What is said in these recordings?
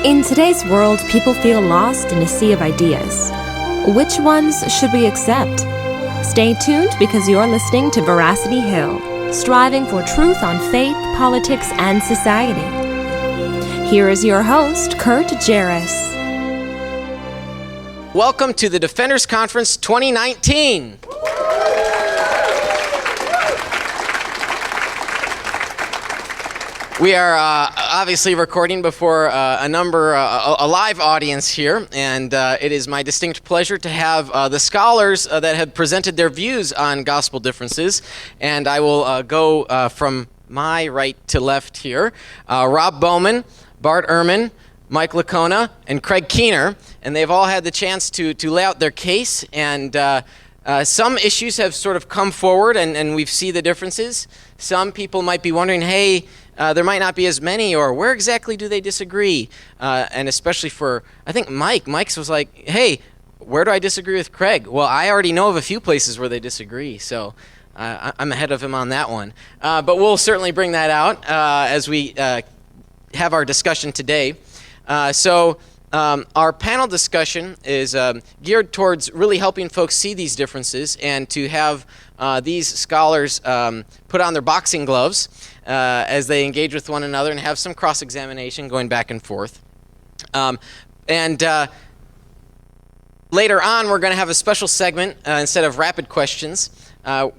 In today's world, people feel lost in a sea of ideas. Which ones should we accept? Stay tuned because you're listening to Veracity Hill, striving for truth on faith, politics, and society. Here is your host, Kurt Jarris. Welcome to the Defenders Conference 2019. We are obviously recording before a live audience here, and it is my distinct pleasure to have the scholars that have presented their views on gospel differences, and I will go from my right to left here. Rob Bowman, Bart Ehrman, Mike Licona, and Craig Keener, and they've all had the chance to lay out their case, and some issues have sort of come forward, and we see the differences. Some people might be wondering, hey, there might not be as many, or where exactly do they disagree? And especially for, I think Mike's was like, hey, where do I disagree with Craig? Well, I already know of a few places where they disagree, so I'm ahead of him on that one. But we'll certainly bring that out as we have our discussion today. Our panel discussion is geared towards really helping folks see these differences and to have these scholars put on their boxing gloves as they engage with one another and have some cross-examination going back and forth. Later on, we're going to have a special segment instead of rapid questions.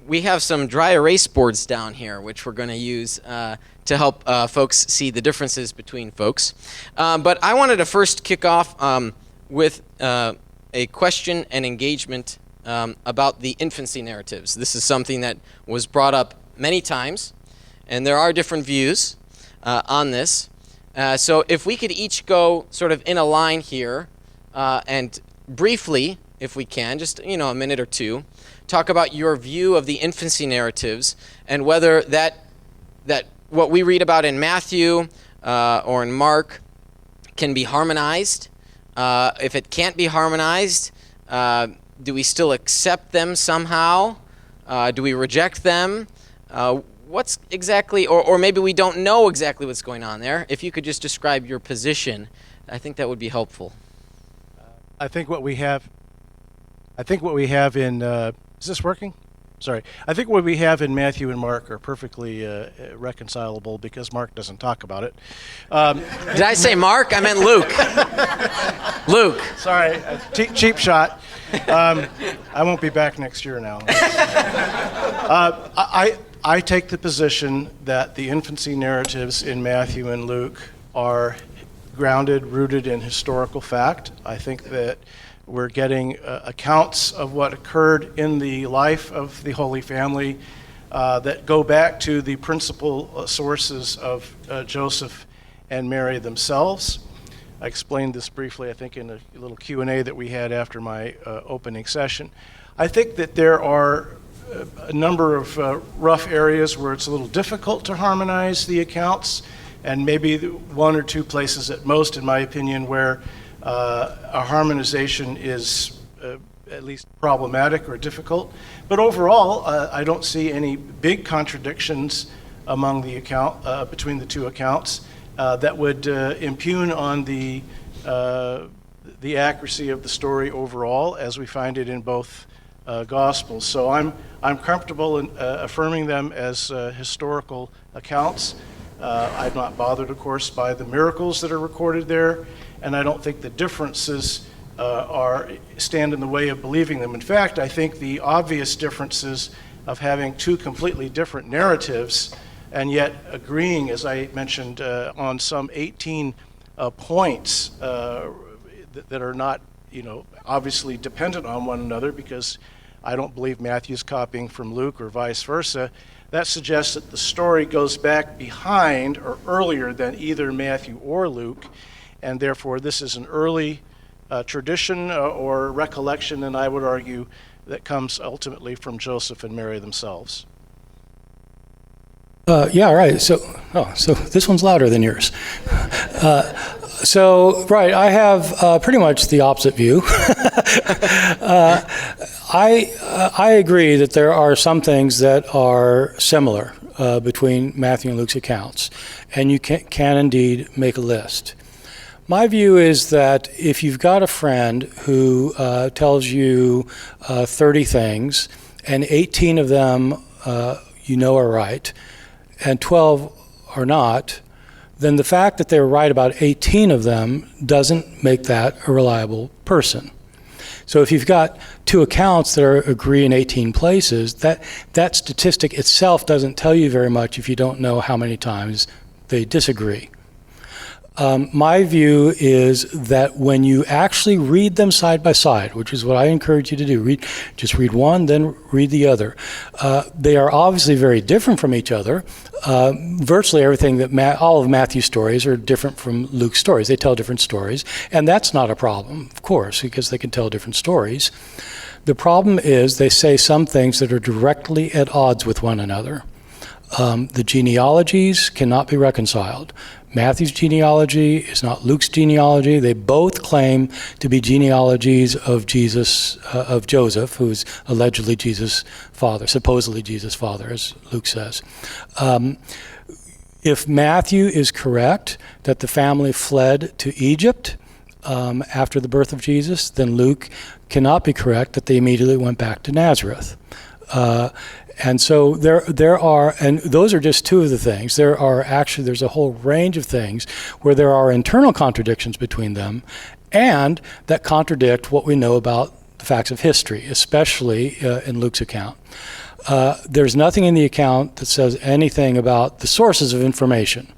We have some dry erase boards down here, which we're going to use to help folks see the differences between folks. But I wanted to first kick off with a question and engagement about the infancy narratives. This is something that was brought up many times, and there are different views on this. So if we could each go sort of in a line here and briefly, if we can, just a minute or two, talk about your view of the infancy narratives and whether that what we read about in Matthew or in Mark can be harmonized. If it can't be harmonized, do we still accept them somehow? Do we reject them? What's exactly, or maybe we don't know exactly what's going on there. If you could just describe your position, I think that would be helpful. I think what we have in, is this working? Sorry. I think what we have in Matthew and Mark are perfectly reconcilable because Mark doesn't talk about it. Did I say Mark? I meant Luke. Luke. Sorry, cheap shot. I won't be back next year now. I take the position that the infancy narratives in Matthew and Luke are grounded, rooted in historical fact. I think that we're getting accounts of what occurred in the life of the Holy Family that go back to the principal sources of Joseph and Mary themselves. I explained this briefly, I think, in a little Q&A that we had after my opening session. I think that there are a number of rough areas where it's a little difficult to harmonize the accounts, and maybe one or two places at most, in my opinion, where a harmonization is at least problematic or difficult. But overall, I don't see any big contradictions among the between the two accounts that would impugn on the accuracy of the story overall, as we find it in both Gospels. So I'm comfortable in affirming them as historical accounts. I'm not bothered, of course, by the miracles that are recorded there, and I don't think the differences stand in the way of believing them. In fact, I think the obvious differences of having two completely different narratives and yet agreeing, as I mentioned, on some 18 points that are not, obviously dependent on one another, because I don't believe Matthew's copying from Luke or vice versa. That suggests that the story goes back behind or earlier than either Matthew or Luke, and therefore this is an early tradition or recollection, and I would argue that comes ultimately from Joseph and Mary themselves. Yeah, right. So this one's louder than yours. Right, I have pretty much the opposite view. I agree that there are some things that are similar between Matthew and Luke's accounts, and you can indeed make a list. My view is that if you've got a friend who tells you 30 things, and 18 of them are right, and 12 are not, then the fact that they're right about 18 of them doesn't make that a reliable person. So if you've got two accounts that agree in 18 places, that statistic itself doesn't tell you very much if you don't know how many times they disagree. My view is that when you actually read them side by side, which is what I encourage you to do, just read one, then read the other. They are obviously very different from each other. Virtually everything all of Matthew's stories are different from Luke's stories. They tell different stories, and that's not a problem, of course, because they can tell different stories. The problem is they say some things that are directly at odds with one another. The genealogies cannot be reconciled. Matthew's genealogy is not Luke's genealogy. They both claim to be genealogies of Jesus, of Joseph, who's allegedly Jesus' father, supposedly Jesus' father, as Luke says. If Matthew is correct that the family fled to Egypt after the birth of Jesus, then Luke cannot be correct that they immediately went back to Nazareth. And so there are, and those are just two of the things. There's a whole range of things where there are internal contradictions between them, and that contradict what we know about the facts of history, especially in Luke's account. There's nothing in the account that says anything about the sources of information.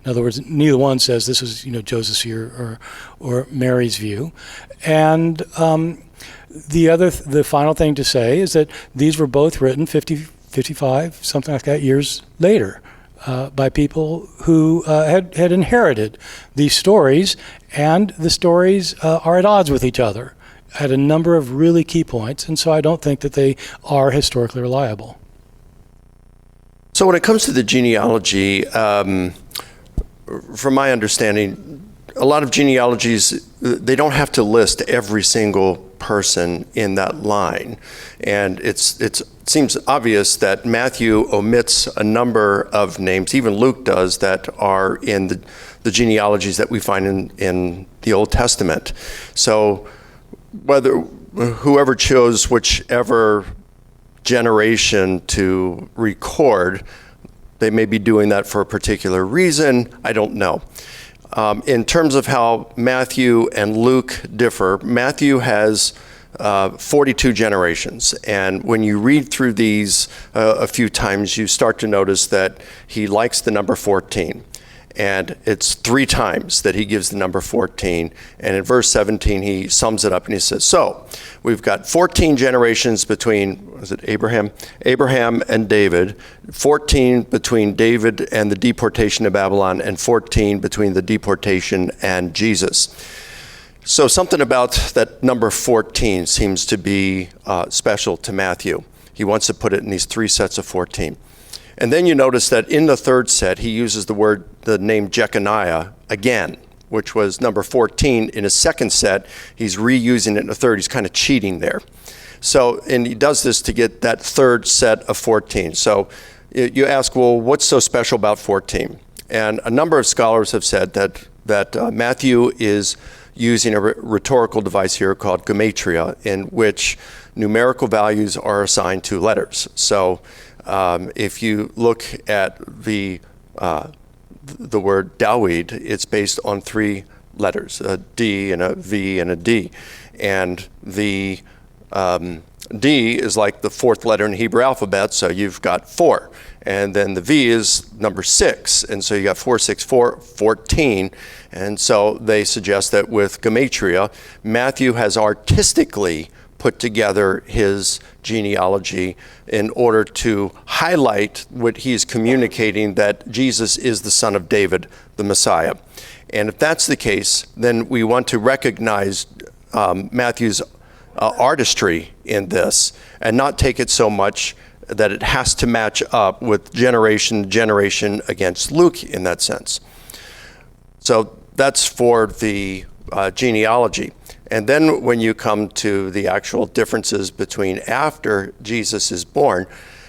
In other words, neither one says this was, Joseph's view or Mary's view, and the final thing to say is that these were both written 50, 55, something like that, years later by people who had inherited these stories, and the stories are at odds with each other at a number of really key points, and so I don't think that they are historically reliable. So when it comes to the genealogy, from my understanding, a lot of genealogies, they don't have to list every single person in that line. And it seems obvious that Matthew omits a number of names, even Luke does, that are in the genealogies that we find in the Old Testament. So whoever chose whichever generation to record, they may be doing that for a particular reason. I don't know. In terms of how Matthew and Luke differ, Matthew has 42 generations. And when you read through these a few times, you start to notice that he likes the number 14. And it's 3 times that he gives the number 14. And in verse 17, he sums it up and he says, so we've got 14 generations between, Abraham and David, 14 between David and the deportation of Babylon, and 14 between the deportation and Jesus. So something about that number 14 seems to be special to Matthew. He wants to put it in these 3 sets of 14. And then you notice that in the third set, he uses the name Jeconiah again, which was number 14. In his second set, he's reusing it in the third. He's kind of cheating there. So, and he does this to get that third set of 14. So you ask, well, what's so special about 14? And a number of scholars have said that Matthew is using a rhetorical device here called gematria, in which numerical values are assigned to letters. So if you look at the word Dawid, it's based on 3 letters, a D and a V and a D. And the D is like the 4th letter in the Hebrew alphabet, so you've got 4. And then the V is number 6, and so you got 4, 6, 4, 14. And so they suggest that with gematria, Matthew has artistically put together his genealogy in order to highlight what he is communicating, that Jesus is the son of David, the Messiah. And if that's the case, then we want to recognize Matthew's artistry in this and not take it so much that it has to match up with generation to generation against Luke in that sense. So that's for the genealogy. And then when you come to the actual differences between after Jesus is born,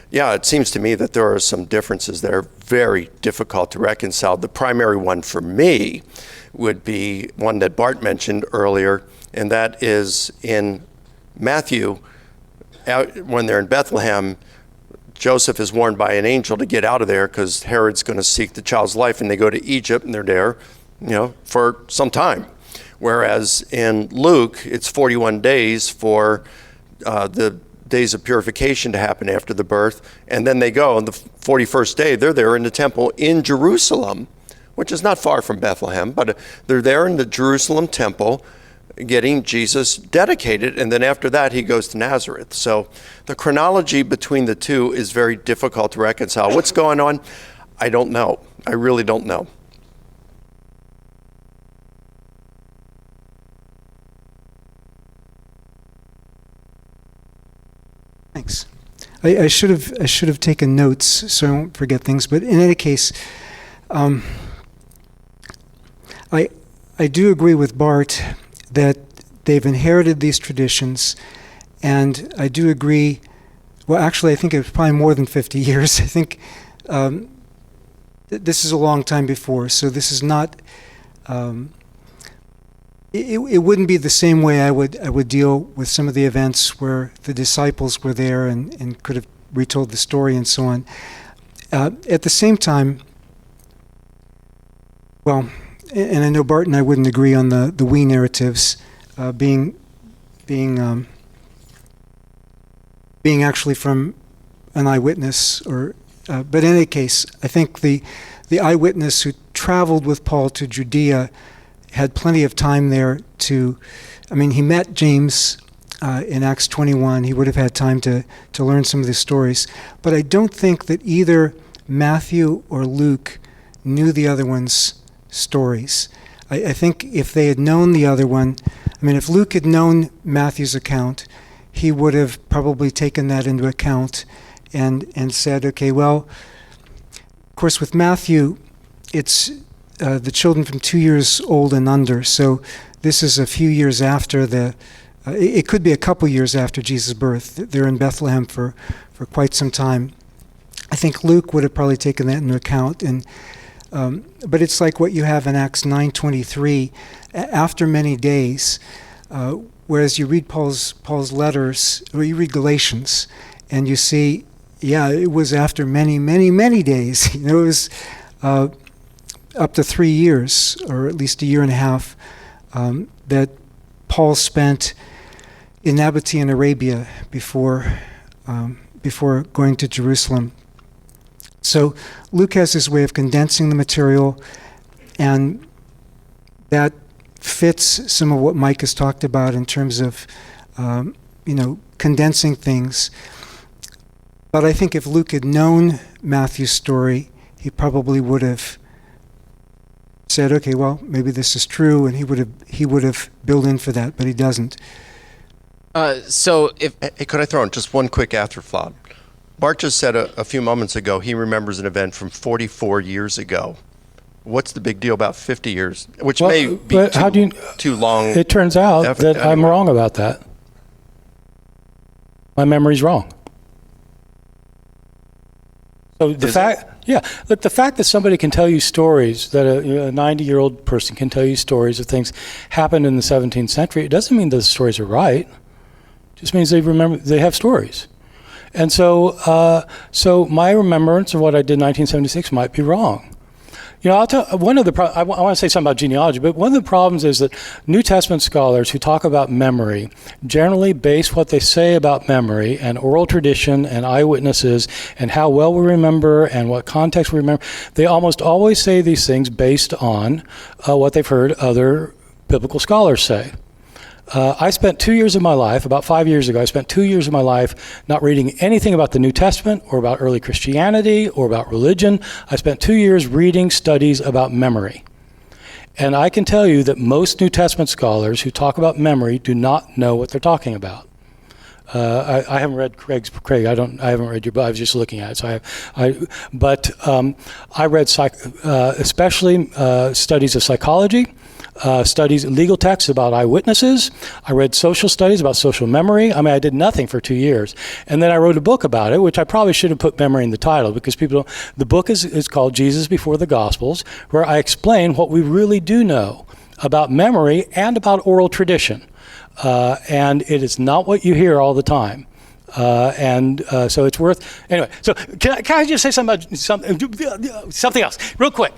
Yeah, it seems to me that there are some differences that are very difficult to reconcile. The primary one for me would be one that Bart mentioned earlier, and that is in Matthew, when they're in Bethlehem, Joseph is warned by an angel to get out of there because Herod's going to seek the child's life, and they go to Egypt, and they're there, for some time. Whereas in Luke, it's 41 days for the days of purification to happen after the birth, and then they go on the 41st day. They're there in the temple in Jerusalem, which is not far from Bethlehem, but they're there in the Jerusalem temple getting Jesus dedicated, and then after that he goes to Nazareth. So the chronology between the two is very difficult to reconcile. What's going on? I don't know. I really don't know. Thanks. I should have taken notes so I won't forget things. But in any case, I do agree with Bart that they've inherited these traditions, and I do agree. Well, actually, I think it was probably more than 50 years. I think this is a long time before. So this is not. It wouldn't be the same way I would deal with some of the events where the disciples were there and could have retold the story and so on. At the same time, well, and I know Bart and I wouldn't agree on the we narratives being actually from an eyewitness, but in any case, I think the eyewitness who traveled with Paul to Judea had plenty of time there he met James in Acts 21. He would have had time to learn some of the stories. But I don't think that either Matthew or Luke knew the other one's stories. I think if they had known the other one, if Luke had known Matthew's account, he would have probably taken that into account and said, okay, well, of course with Matthew, it's the children from 2 years old and under. So this is a few years after it could be a couple years after Jesus' birth. They're in Bethlehem for quite some time. I think Luke would have probably taken that into account. But it's like what you have in Acts 9:23, after many days, whereas you read Paul's letters, or you read Galatians, and you see, it was after many, many, many days. It was up to 3 years, or at least a year and a half, that Paul spent in Nabatee in Arabia before going to Jerusalem. So Luke has his way of condensing the material, and that fits some of what Mike has talked about in terms of condensing things. But I think if Luke had known Matthew's story, he probably would have said, okay, well, maybe this is true, and he would have built in for that, but he doesn't. Hey, could I throw in just one quick afterthought? Bart just said a few moments ago he remembers an event from 44 years ago. What's the big deal about 50 years? Which may be too long. It turns out that I'm wrong about that. My memory's wrong. So the fact that somebody can tell you stories, that a 90-year-old person can tell you stories of things happened in the 17th century, it doesn't mean those stories are right. It just means they have stories. And so my remembrance of what I did in 1976 might be wrong. I'll tell one of the I want to say something about genealogy, but one of the problems is that New Testament scholars who talk about memory generally base what they say about memory and oral tradition and eyewitnesses and how well we remember and what context we remember. They almost always say these things based on what they've heard other biblical scholars say. I spent 2 years of my life, about 5 years ago, I spent 2 years of my life not reading anything about the New Testament or about early Christianity or about religion. I spent 2 years reading studies about memory. And I can tell you that most New Testament scholars who talk about memory do not know what they're talking about. I haven't read Craig. I haven't read your book. I was just looking at it. So I read especially studies of psychology, studies, legal texts about eyewitnesses. I read social studies about social memory. I mean, I did nothing for 2 years. And then I wrote a book about it, which I probably should have put memory in the title, because people don't. The book is called Jesus Before the Gospels, where I explain what we really do know about memory and about oral tradition. And it is not what you hear all the time. So it's worth, anyway, so can I just say something else, real quick?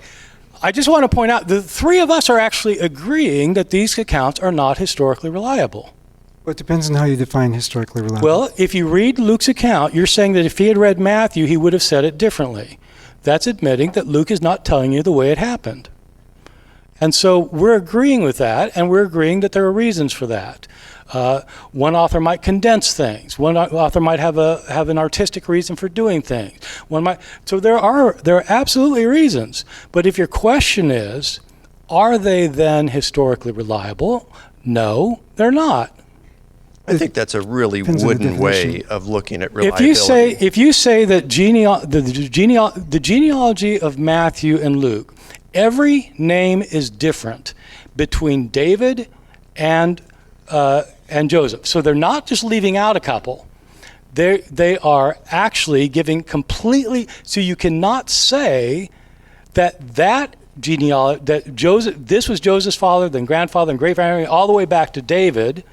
I just want to point out the three of us are actually agreeing that these accounts are not historically reliable. Well, it depends on how you define historically reliable. Well, if you read Luke's account, you're saying that if he had read Matthew, he would have said it differently. That's admitting that Luke is not telling you the way it happened. And so we're agreeing with that, and we're agreeing that there are reasons for that. One author might condense things. One author might have an artistic reason for doing things. So there are absolutely reasons. But if your question is, are they then historically reliable? No, they're not. I think that's a really wooden way of looking at reliability. If you say that the genealogy of Matthew and Luke, every name is different between David and Joseph. So they're not just leaving out a couple. They are actually giving completely. So you cannot say that genealogy, that Joseph, this was Joseph's father, then grandfather, and great-grandfather, all the way back to David.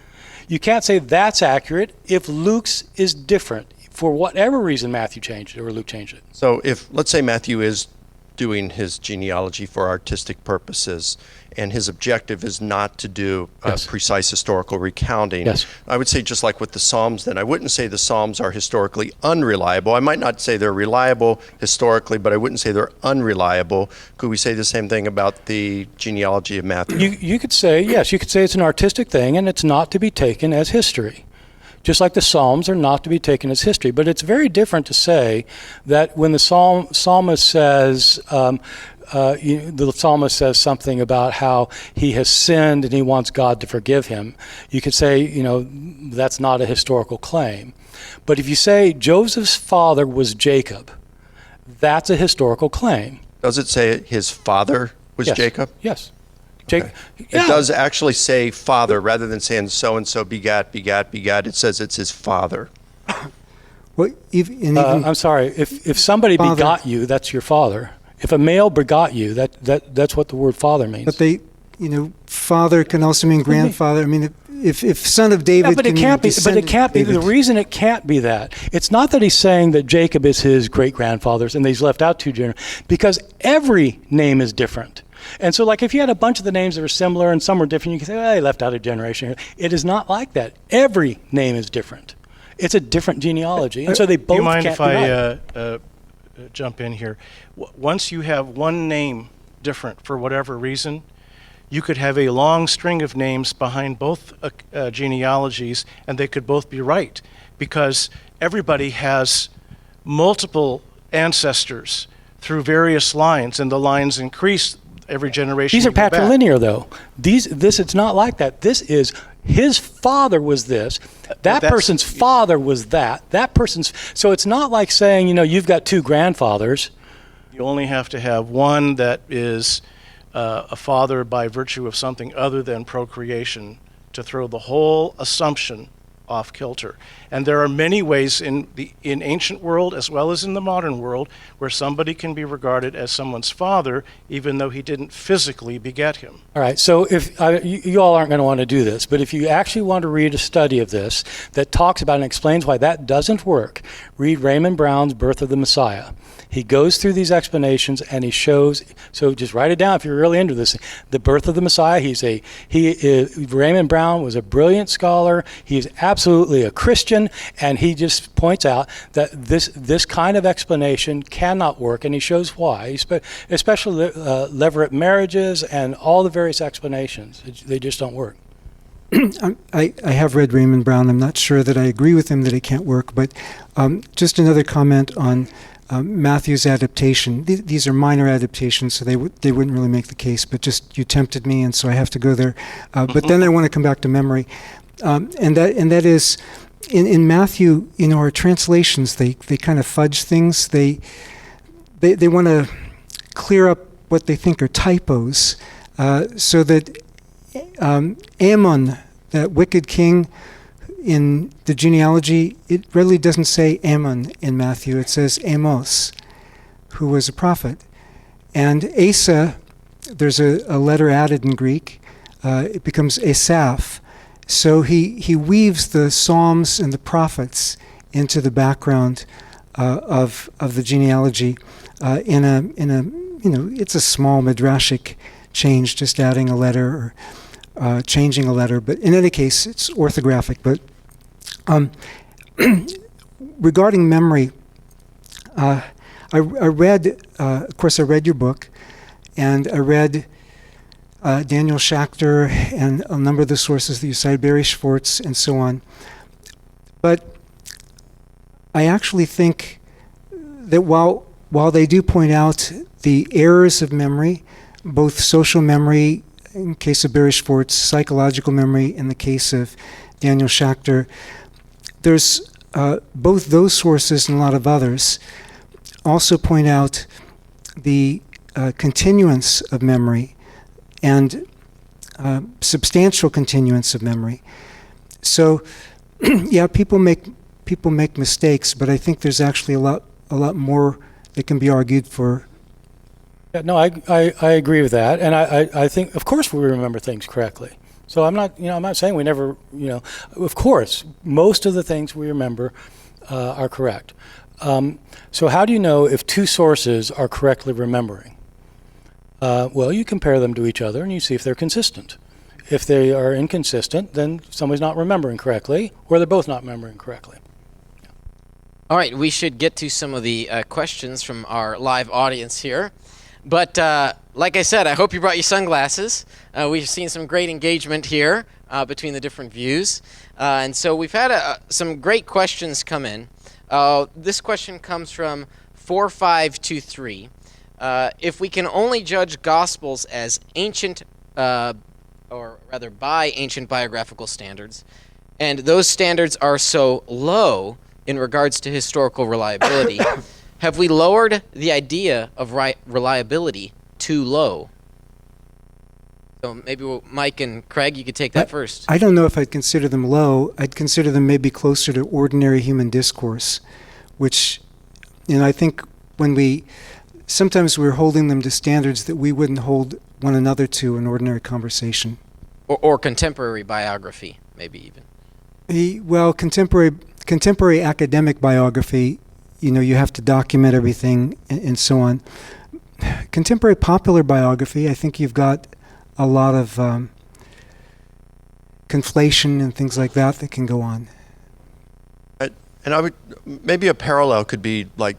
You can't say that's accurate if Luke's is different for whatever reason Matthew changed it or Luke changed it. So if, let's say Matthew is doing his genealogy for artistic purposes, and his objective is not to do precise historical recounting. Yes. I would say just like with the Psalms then, I wouldn't say the Psalms are historically unreliable. I might not say they're reliable historically, but I wouldn't say they're unreliable. Could we say the same thing about the genealogy of Matthew? You could say, yes, you could say it's an artistic thing and it's not to be taken as history. Just like the Psalms are not to be taken as history. But it's very different to say that when the psalmist says, the psalmist says something about how he has sinned and he wants God to forgive him. You could say, that's not a historical claim. But if you say Joseph's father was Jacob, that's a historical claim. Does it say his father was Jacob? Yes. Okay. It does actually say father rather than saying so-and-so begat. It says it's his father. Well, I'm sorry. If somebody begot you, that's your father. If a male begot you, that's what the word father means. But father can also mean grandfather. I mean, if son of David, but it can't be. But it can't be. The reason it can't be that, it's not that he's saying that Jacob is his great grandfather's and he's left out two generations, because every name is different. And so, like, if you had a bunch of the names that were similar and some were different, you can say, well, they left out a generation here. It is not like that. Every name is different. It's a different genealogy, and so they both can't be right. Do you mind if I jump in here? Once you have one name different for whatever reason, you could have a long string of names behind both genealogies, and they could both be right, because everybody has multiple ancestors through various lines, and the lines increase every generation. These are patrilinear, though. It's not like that. This is his father was this. That person's father was that. That person's. So it's not like saying, you've got two grandfathers. You only have to have one that is a father by virtue of something other than procreation to throw the whole assumption off kilter. And there are many ways in ancient world as well as in the modern world where somebody can be regarded as someone's father even though he didn't physically beget him. All right, so if you all aren't going to want to do this, but if you actually want to read a study of this that talks about and explains why that doesn't work, read Raymond Brown's Birth of the Messiah. He goes through these explanations and he shows, so just write it down if you're really into this. The Birth of the Messiah, Raymond Brown was a brilliant scholar. He is absolutely a Christian, and he just points out that this kind of explanation cannot work, and he shows why, especially levirate marriages and all the various explanations. They just don't work. I have read Raymond Brown. I'm not sure that I agree with him that it can't work, but just another comment on Matthew's adaptation. These are minor adaptations, so they wouldn't really make the case, but just you tempted me, and so I have to go there. But then I want to come back to memory, and that is in Matthew. Our translations they kind of fudge things. They want to clear up what they think are typos, so that Ammon, that wicked king in the genealogy, it really doesn't say Ammon in Matthew. It says Amos, who was a prophet. And Asa, there's a letter added in Greek. It becomes Asaph. So he weaves the Psalms and the prophets into the background of the genealogy in a it's a small midrashic change, just adding a letter or changing a letter. But in any case, it's orthographic. But regarding memory, I read, of course, I read your book, and I read Daniel Schachter and a number of the sources that you cited, Barry Schwartz, and so on. But I actually think that while they do point out the errors of memory, both social memory in the case of Barry Schwartz, psychological memory in the case of Daniel Schachter, there's both those sources and a lot of others also point out the continuance of memory and substantial continuance of memory. So, yeah, people make mistakes, but I think there's actually a lot more that can be argued for. Yeah, no, I agree with that, and I think, of course, we remember things correctly. So I'm not saying we never, of course, most of the things we remember are correct. So how do you know if two sources are correctly remembering? Well, you compare them to each other and you see if they're consistent. If they are inconsistent, then somebody's not remembering correctly, or they're both not remembering correctly. Yeah. All right, we should get to some of the questions from our live audience here. But like I said, I hope you brought your sunglasses. We've seen some great engagement here between the different views. And so we've had some great questions come in. This question comes from 4523. If we can only judge Gospels as ancient, or rather by ancient biographical standards, and those standards are so low in regards to historical reliability, have we lowered the idea of reliability too low? So maybe Mike and Craig, you could take that first. I don't know if I'd consider them low. I'd consider them maybe closer to ordinary human discourse, which, I think sometimes we're holding them to standards that we wouldn't hold one another to in ordinary conversation. Or contemporary biography, maybe even. Well, contemporary academic biography, you have to document everything and so on. Contemporary popular biography, I think you've got a lot of conflation and things like that can go on. And maybe a parallel could be like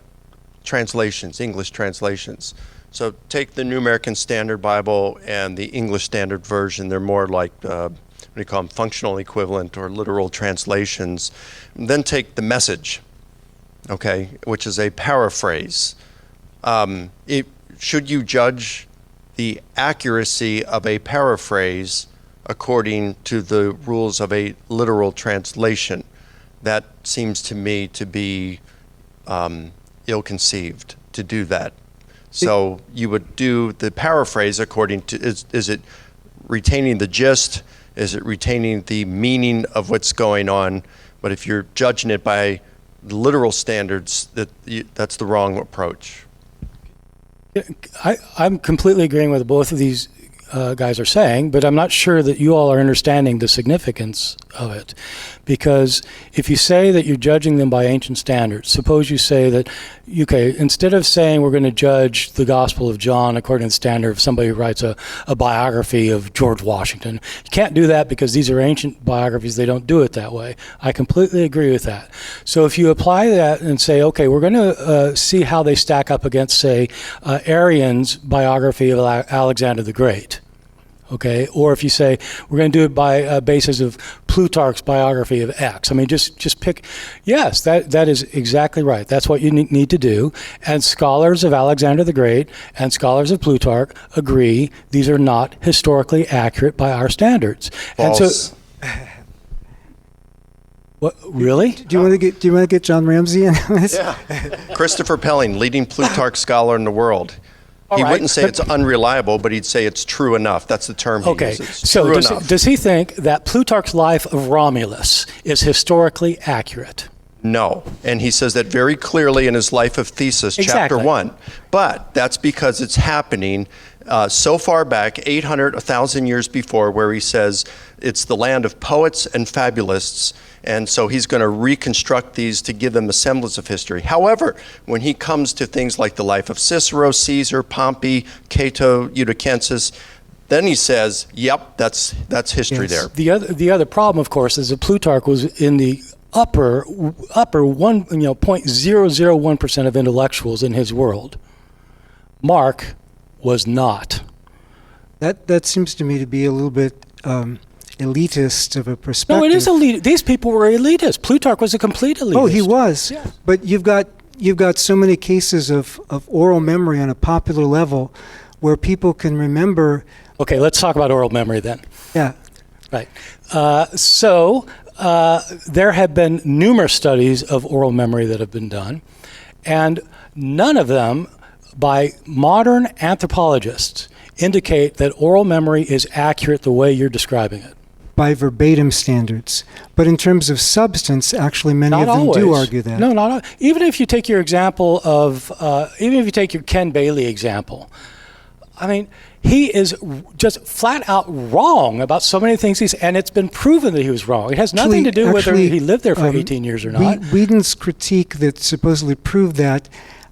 translations, English translations. So take the New American Standard Bible and the English Standard Version. They're more like, what do you call them, functional equivalent or literal translations. And then take the Message, okay, which is a paraphrase. Should you judge the accuracy of a paraphrase according to the rules of a literal translation? That seems to me to be ill-conceived to do that. So you would do the paraphrase according to, is it retaining the gist? Is it retaining the meaning of what's going on? But if you're judging it by literal standards, that's the wrong approach. I'm completely agreeing with both of these guys are saying, but I'm not sure that you all are understanding the significance of it. Because if you say that you're judging them by ancient standards, suppose you say that, okay, instead of saying we're going to judge the Gospel of John according to the standard of somebody who writes a biography of George Washington, you can't do that because these are ancient biographies. They don't do it that way. I completely agree with that. So if you apply that and say, okay, we're going to see how they stack up against, say, Arrian's biography of Alexander the Great. Okay, or if you say we're going to do it by a basis of Plutarch's biography of X. I mean, just pick. Yes, that is exactly right. That's what you need to do. And scholars of Alexander the Great and scholars of Plutarch agree these are not historically accurate by our standards. False. And so, what really? Do you want to get John Ramsey in on this? Yeah. Christopher Pelling, leading Plutarch scholar in the world. He right, wouldn't say it's unreliable, but he'd say it's true enough. That's the term he Okay, uses. so True does enough. does he think that Plutarch's life of Romulus is historically accurate? No. And he says that very clearly in his Life of Thesis, Exactly. chapter 1. But that's because it's happening so far back, 800, 1,000 years before, where he says it's the land of poets and fabulists. And so he's going to reconstruct these to give them a semblance of history. However, when he comes to things like the life of Cicero, Caesar, Pompey, Cato, Eutychianus, then he says, yep, that's history Yes. there. The other problem, of course, is that Plutarch was in the upper 0.001% of intellectuals in his world. Mark was not. That seems to me to be a little bit elitist of a perspective. No, it is elite. These people were elitist. Plutarch was a complete elitist. Oh, he was. Yeah. But you've got so many cases of oral memory on a popular level where people can remember. Okay, let's talk about oral memory then. Yeah. Right. There have been numerous studies of oral memory that have been done, and none of them by modern anthropologists indicate that oral memory is accurate the way you're describing it. By verbatim standards. But in terms of substance, actually many Not of them always. do argue that. No, not even if you take your example of, even if you take your Ken Bailey example, I mean, he is just flat out wrong about so many things and it's been proven that he was wrong. It has nothing to do whether he lived there for 18 years or not. Whedon's critique that supposedly proved that,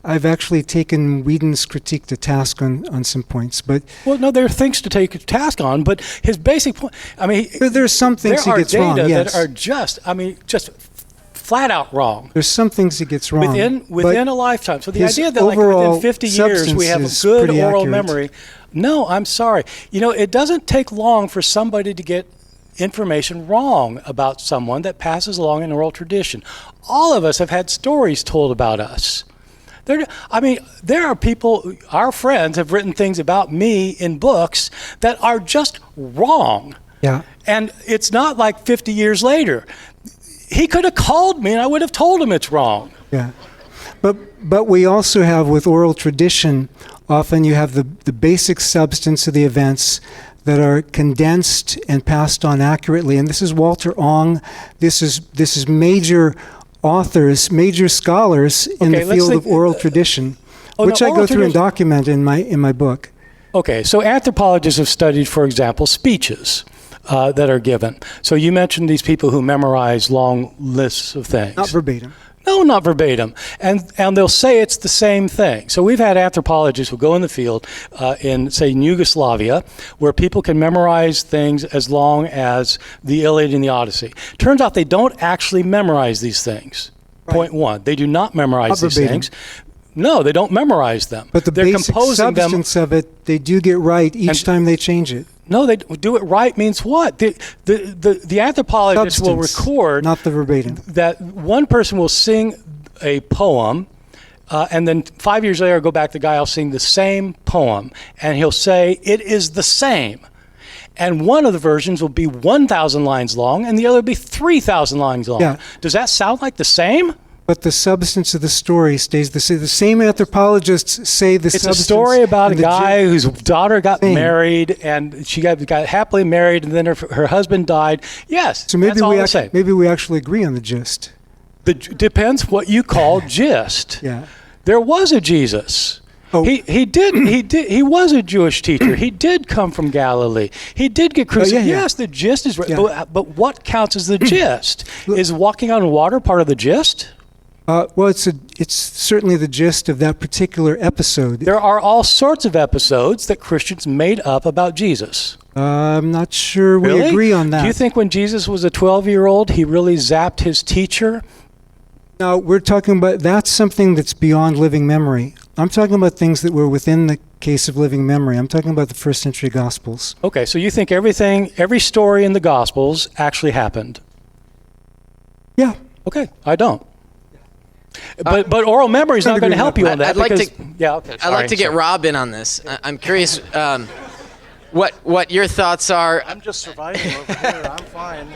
I've actually taken Whedon's critique to task on some points, but Well, no, there are things to take task on, but his basic point, I mean, there's some things he gets wrong. there are Yes, data that are just flat out wrong. there's some things he gets wrong. Within a lifetime. So the his idea that like overall within 50 years we have a substance is good pretty oral accurate. memory. No, I'm sorry. You know, it doesn't take long for somebody to get information wrong about someone that passes along in oral tradition. All of us have had stories told about us. There are people, our friends have written things about me in books that are just wrong. Yeah. And it's not like 50 years later. He could have called me and I would have told him it's wrong. Yeah. But we also have with oral tradition, often you have the basic substance of the events that are condensed and passed on accurately. And this is Walter Ong. This is major authors, major scholars in the field of oral tradition, which I go through and document in my book. Okay, so anthropologists have studied, for example, speeches that are given. So you mentioned these people who memorize long lists of things. Not verbatim. No, not verbatim. And they'll say it's the same thing. So we've had anthropologists who go in the field in, say, in Yugoslavia, where people can memorize things as long as the Iliad and the Odyssey. Turns out they don't actually memorize these things. Right. Point one. They do not memorize Not these verbatim. things. No, they don't memorize them. But the They're basic composing them. substance of it, they do get right each time they change it. No, they do it right means what? The anthropologist will Substance, record not the verbatim. that one person will sing a poem, and then 5 years later go back, the guy will sing the same poem, and he'll say, it is the same. And one of the versions will be 1,000 lines long, and the other will be 3,000 lines long. Yeah. Does that sound like the same? But the substance of the story stays the same. The same anthropologists say the It's substance. a story about a and the guy whose daughter got Same. married, and she got happily married, and then her husband died. Yes, So maybe that's all the same. maybe we actually agree on the gist. Depends what you call gist. Yeah. There was a Jesus. Oh. He was a Jewish teacher. He did come from Galilee. He did get crucified. yeah. Yes, the gist is right. Yeah. But what counts as the gist? Is walking on water part of the gist? Well, it's certainly the gist of that particular episode. There are all sorts of episodes that Christians made up about Jesus. I'm not sure we Really? agree on that. Do you think when Jesus was a 12-year-old, he really zapped his teacher? Now, we're talking about, that's something that's beyond living memory. I'm talking about things that were within the case of living memory. I'm talking about the first century Gospels. Okay, so you think every story in the Gospels actually happened? Yeah. Okay, I don't. But oral memory is not going to help you on that. I'd like because, to- yeah, okay, I'd like to get sorry. Rob in on this. I'm curious what your thoughts are. I'm just surviving over here. I'm fine.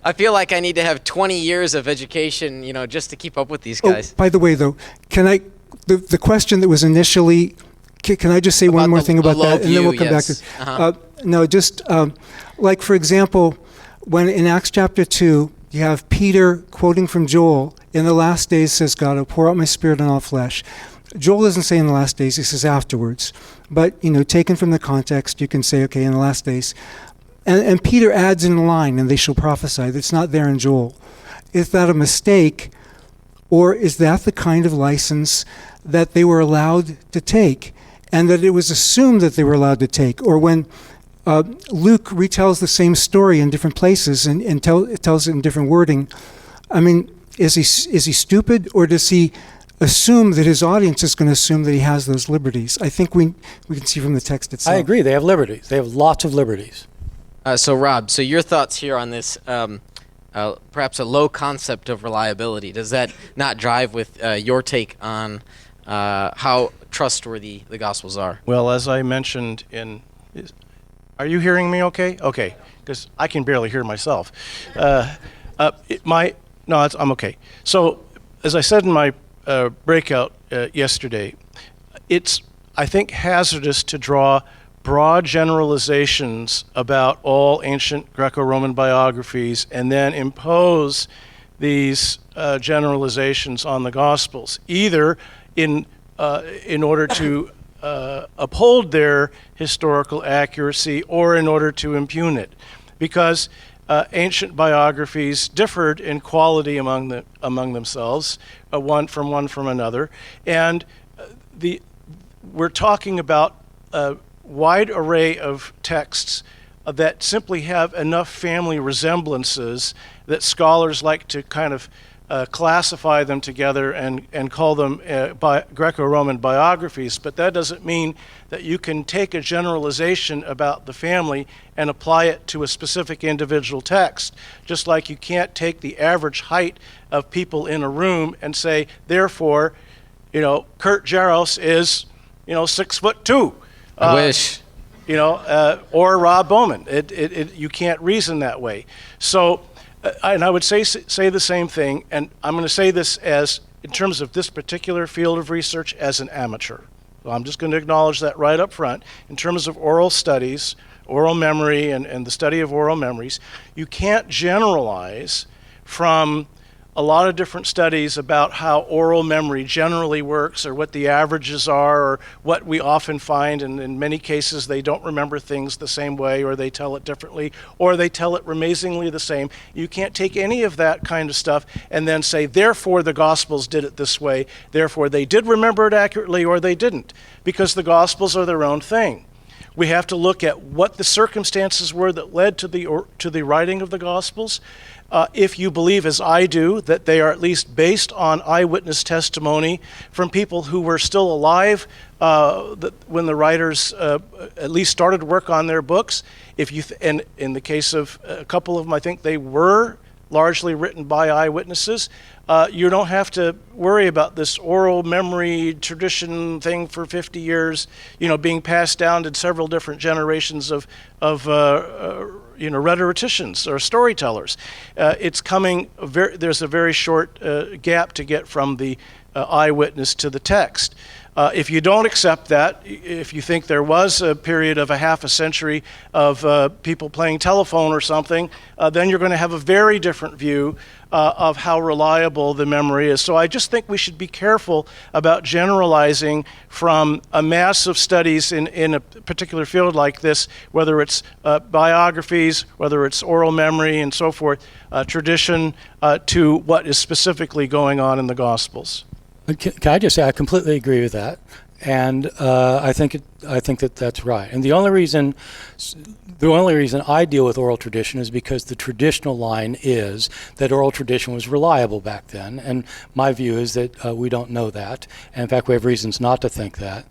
I feel like I need to have 20 years of education, just to keep up with these Oh, guys. by the way, though, can I the question that was initially, can I just say one more thing about that, and then we'll come back to no, just like, for example, when in Acts chapter 2, you have Peter quoting from Joel, in the last days, says God, I'll pour out my spirit on all flesh. Joel doesn't say in the last days, he says afterwards. But, taken from the context, you can say, okay, in the last days. And Peter adds in a line, and they shall prophesy. That's not there in Joel. Is that a mistake, or is that the kind of license that they were allowed to take, and that it was assumed that they were allowed to take? Or when Luke retells the same story in different places and tells it in different wording, I mean, is he stupid, or does he assume that his audience is going to assume that he has those liberties? I think we can see from the text itself. I agree. They have liberties. They have lots of liberties. So Rob, so your thoughts here on this, perhaps a low concept of reliability. Does that not drive with your take on how trustworthy the Gospels are? Well, as I mentioned are you hearing me okay? Okay, because I can barely hear myself. I'm okay. So, as I said in my breakout yesterday, it's, I think, hazardous to draw broad generalizations about all ancient Greco-Roman biographies and then impose these generalizations on the Gospels, either in order to uphold their historical accuracy or in order to impugn it, because ancient biographies differed in quality among themselves, one from another, and we're talking about a wide array of texts that simply have enough family resemblances that scholars like to kind of classify them together and call them Greco-Roman biographies, but that doesn't mean that you can take a generalization about the family and apply it to a specific individual text, just like you can't take the average height of people in a room and say, therefore, Kurt Jaros is, 6'2". I wish. Or Rob Bowman. You can't reason that way. So, and I would say the same thing, and I'm going to say this in terms of this particular field of research, as an amateur. So I'm just going to acknowledge that right up front. In terms of oral studies, oral memory, and the study of oral memories, you can't generalize from a lot of different studies about how oral memory generally works, or what the averages are, or what we often find, and in many cases they don't remember things the same way, or they tell it differently, or they tell it amazingly the same. You can't take any of that kind of stuff and then say, therefore the Gospels did it this way, therefore they did remember it accurately, or they didn't, because the Gospels are their own thing. We have to look at what the circumstances were that led to the writing of the Gospels. If you believe, as I do, that they are at least based on eyewitness testimony from people who were still alive when the writers at least started work on their books. And in the case of a couple of them, I think they were largely written by eyewitnesses. You don't have to worry about this oral memory tradition thing for 50 years, being passed down to several different generations of rhetoricians or storytellers. It's coming. There's a very short gap to get from the eyewitness to the text. If you don't accept that, if you think there was a period of a half a century of people playing telephone or something, then you're going to have a very different view of how reliable the memory is. So I just think we should be careful about generalizing from a mass of studies in a particular field like this, whether it's biographies, whether it's oral memory and so forth, tradition, to what is specifically going on in the Gospels. Can I just say I completely agree with that, and I think that that's right. And the only reason I deal with oral tradition is because the traditional line is that oral tradition was reliable back then, and my view is that we don't know that. And in fact, we have reasons not to think that.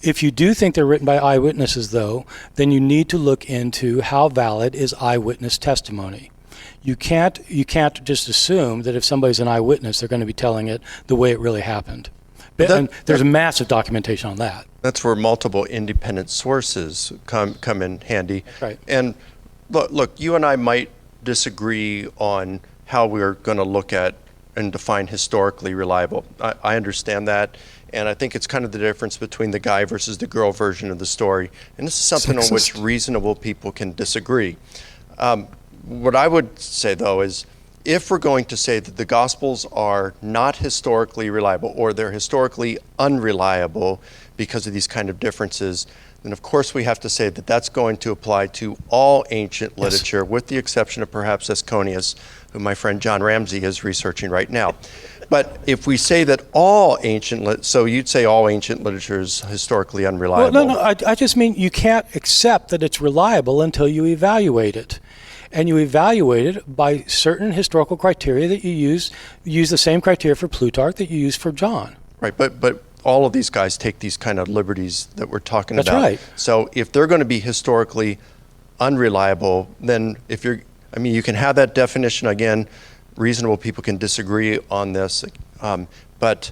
If you do think they're written by eyewitnesses, though, then you need to look into how valid is eyewitness testimony. You can't just assume that if somebody's an eyewitness, they're going to be telling it the way it really happened. And there's massive documentation on that. That's where multiple independent sources come in handy. That's right. And look, you and I might disagree on how we're going to look at and define historically reliable. I understand that, and I think it's kind of the difference between the guy versus the girl version of the story. And this is something on which reasonable people can disagree. What I would say, though, is if we're going to say that the Gospels are not historically reliable, or they're historically unreliable because of these kind of differences, then of course we have to say that that's going to apply to all ancient literature, with the exception of perhaps Asconius, who my friend John Ramsey is researching right now. But if we say that all ancient, so you'd say all ancient literature is historically unreliable. Well, no, I just mean you can't accept that it's reliable until you evaluate it. And you evaluate it by certain historical criteria that you use. You use the same criteria for Plutarch that you use for John. Right, but all of these guys take these kind of liberties that we're talking That's about. right. So if they're going to be historically unreliable, then you can have that definition. Again, reasonable people can disagree on this, but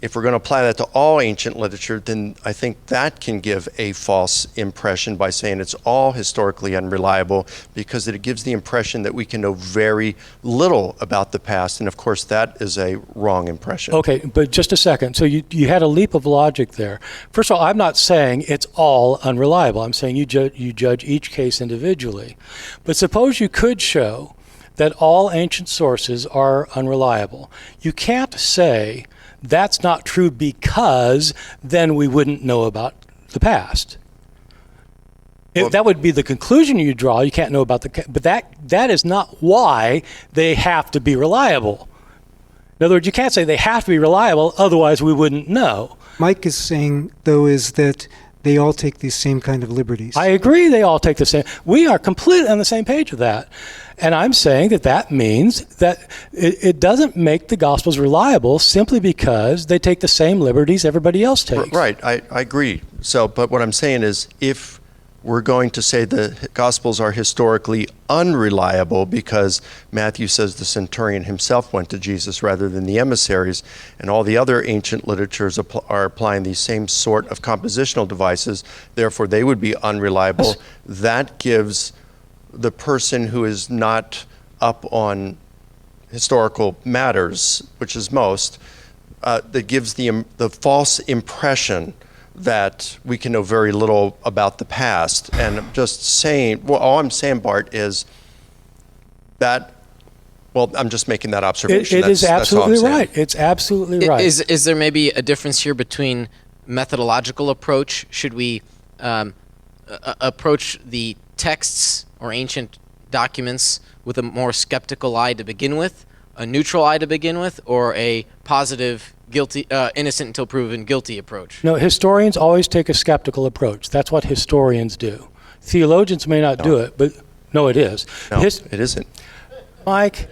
if we're going to apply that to all ancient literature, then I think that can give a false impression by saying it's all historically unreliable, because it gives the impression that we can know very little about the past. And of course, that is a wrong impression. Okay, but just a second. So you had a leap of logic there. First of all, I'm not saying it's all unreliable. I'm saying you judge each case individually. But suppose you could show that all ancient sources are unreliable. You can't say that's not true because then we wouldn't know about the past. That would be the conclusion you draw. You can't know about but that is not why they have to be reliable. In other words, you can't say they have to be reliable, otherwise we wouldn't know. Mike is saying, though, is that they all take these same kind of liberties. I agree they all take the same. We are completely on the same page with that. And I'm saying that means that it doesn't make the Gospels reliable simply because they take the same liberties everybody else takes. Right, I agree. But what I'm saying is, if we're going to say the Gospels are historically unreliable because Matthew says the centurion himself went to Jesus rather than the emissaries, and all the other ancient literatures are applying these same sort of compositional devices, therefore they would be unreliable, that gives the person who is not up on historical matters, which is most, that gives the false impression that we can know very little about the past. And I'm just saying, all I'm saying, Bart, is that, I'm just making that observation. It is absolutely right. It's absolutely right. Is there maybe a difference here between methodological approach? Should we approach the texts or ancient documents with a more skeptical eye to begin with, a neutral eye to begin with, or a positive, guilty, innocent until proven guilty approach? No, historians always take a skeptical approach. That's what historians do. Theologians may not do it, but no, it is. No, it isn't. Mike,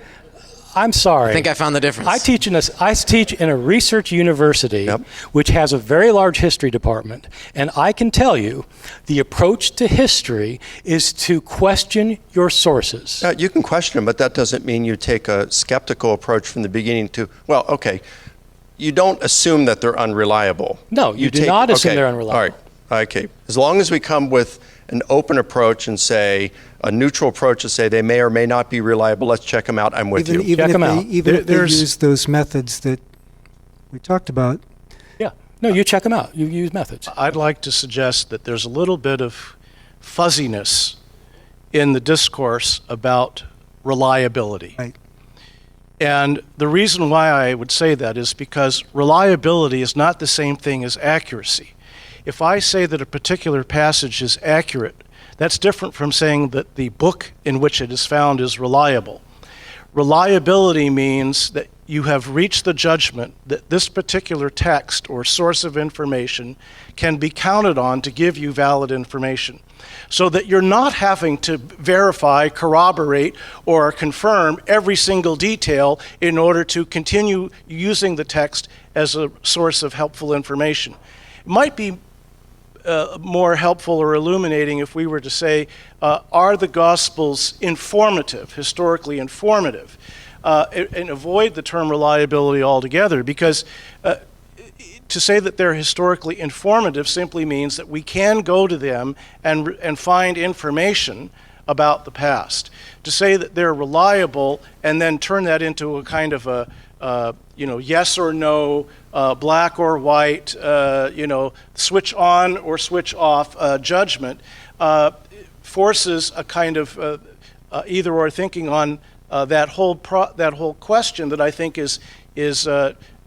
I'm sorry. I think I found the difference. I teach in a research university, which has a very large history department, and I can tell you the approach to history is to question your sources. You can question them, but that doesn't mean you take a skeptical approach from the beginning to, you don't assume that they're unreliable. No, you do not assume they're unreliable. All right, okay. As long as we come with an open approach and say, a neutral approach to say they may or may not be reliable, let's check them out, I'm with you. Even if they use those methods that we talked about. Yeah, no, you check them out. You use methods. I'd like to suggest that there's a little bit of fuzziness in the discourse about reliability. Right. And the reason why I would say that is because reliability is not the same thing as accuracy. If I say that a particular passage is accurate, that's different from saying that the book in which it is found is reliable. Reliability means that you have reached the judgment that this particular text or source of information can be counted on to give you valid information, so that you're not having to verify, corroborate, or confirm every single detail in order to continue using the text as a source of helpful information. It might be more helpful or illuminating if we were to say, are the Gospels informative, historically informative? And avoid the term reliability altogether, because to say that they're historically informative simply means that we can go to them and find information about the past. To say that they're reliable and then turn that into a kind of yes or no, black or white, switch on or switch off judgment, forces a kind of either or thinking on that whole question that I think is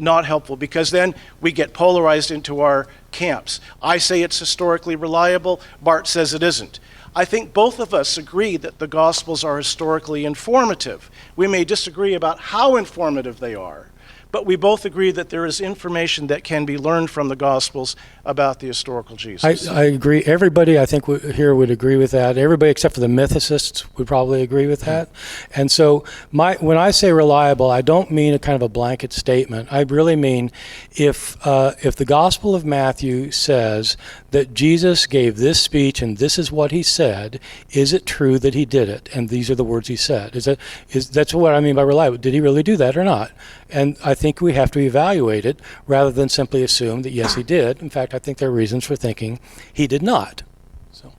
not helpful, because then we get polarized into our camps. I say it's historically reliable. Bart says it isn't. I think both of us agree that the Gospels are historically informative. We may disagree about how informative they are, but we both agree that there is information that can be learned from the Gospels about the historical Jesus. I agree. Everybody, I think, here would agree with that. Everybody except for the mythicists would probably agree with that. And so when I say reliable, I don't mean a kind of a blanket statement. I really mean if the Gospel of Matthew says that Jesus gave this speech and this is what he said, is it true that he did it? And these are the words he said. That's what I mean by reliable. Did he really do that or not? And I think we have to evaluate it rather than simply assume that yes, he did. In fact, I think there are reasons for thinking he did not. So,